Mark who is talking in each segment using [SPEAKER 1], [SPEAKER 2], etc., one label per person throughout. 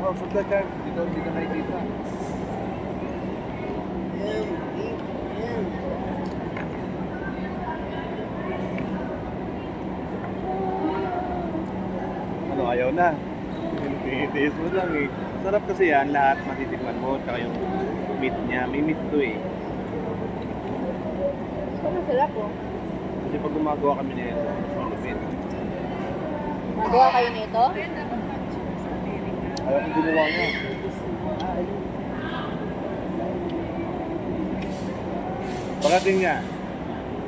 [SPEAKER 1] most of the time, dito nakikita. Ano, ayaw na. Tinitiis mo lang eh. Sarap kasi yan, lahat matitikman mo. Tsaka yung meat niya, may meat to eh.
[SPEAKER 2] Masarap po.
[SPEAKER 1] Kasi pag gumagawa kami na ito, mas malupit.
[SPEAKER 2] Magawa kayo nito?
[SPEAKER 1] Ayaw kong ginawa niya. Pagdating niya,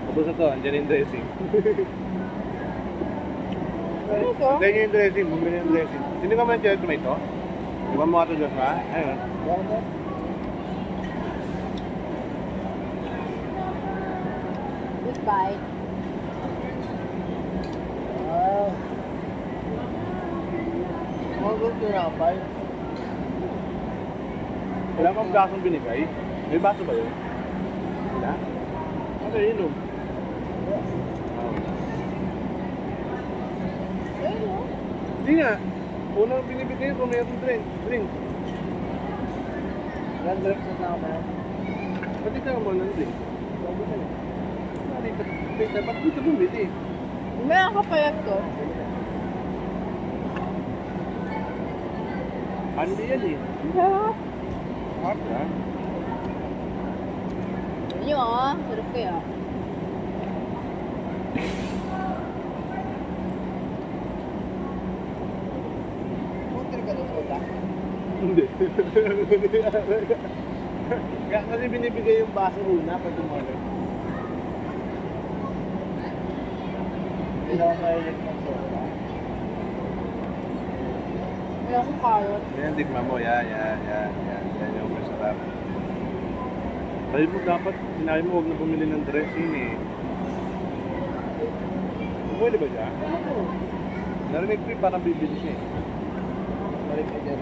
[SPEAKER 1] tapos ito, andyan yung dressing.
[SPEAKER 2] Ano ito?
[SPEAKER 1] Andyan yung dressing, bumili yung dressing. Hindi ka man yung tomato? Di ba mga ito dyan ha? Ayun.
[SPEAKER 2] Goodbye.
[SPEAKER 1] Wala kang basong binigay? May baso ba yun? Wala? Ano inom?
[SPEAKER 2] Ayun o.
[SPEAKER 1] Hindi nga. Unang binibigay ko mayroong drink. Ilan drinks na ako na? Pati ka mo ng drink. Ba't dito bumili?
[SPEAKER 2] May nakapayat ko.
[SPEAKER 1] Hindi yan eh.
[SPEAKER 2] Sarap.
[SPEAKER 1] Hot ha?
[SPEAKER 2] Yun yun ah. Sarap kaya. Putir ka na soda?
[SPEAKER 1] Hindi. Kaya kasi binibigay yung baso una pag tumalo. Hindi ako mahilig ng soda.
[SPEAKER 2] May akong carrot.
[SPEAKER 1] Yan, tikman mo. Yan. Yan yung masarap. Sabi mo dapat, sinabi mo huwag na bumili ng dressing eh. Pwede ba siya? Narinig ko yung parang bibili siya eh. Narinig ka dyan.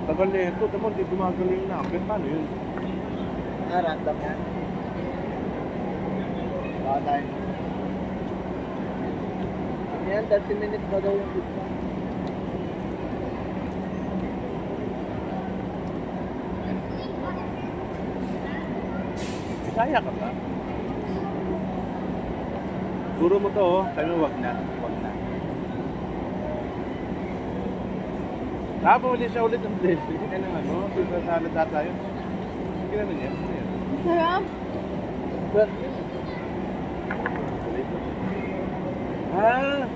[SPEAKER 1] Tagal na ito, tamo, di gumagaling na. Pero paano yun?
[SPEAKER 3] Random yan. Baka tayo. Yan, 30 minutes na daw yung pizza.
[SPEAKER 1] Kaya ka ba? Guro mo to, oh. Sabi mo, wag na. Bumili siya ulit ng dressing. Kaya naman, no? Super salad na tayo. Sige naman yan.
[SPEAKER 2] Sarap.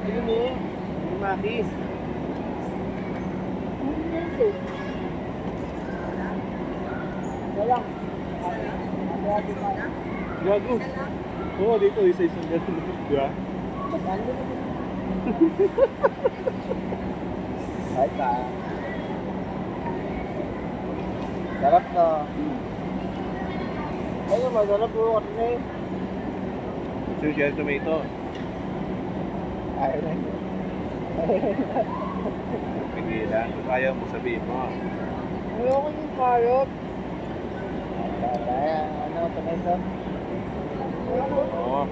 [SPEAKER 1] Yun mo. Yung maki.
[SPEAKER 3] Walang.
[SPEAKER 1] Gago. Oo, dito isa-isang ganun. Di ba?
[SPEAKER 3] Ay pa. Sarap na. Ay, masarap po kasi.
[SPEAKER 1] Sushi tomato.
[SPEAKER 3] Ayaw na.
[SPEAKER 1] Pigilan. Kung ayaw mo sabihin mo.
[SPEAKER 2] Ayoko yung carrot.
[SPEAKER 3] Ano ito na ito?
[SPEAKER 1] Oo.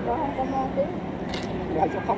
[SPEAKER 2] Bakang kamate.
[SPEAKER 3] Gaso ka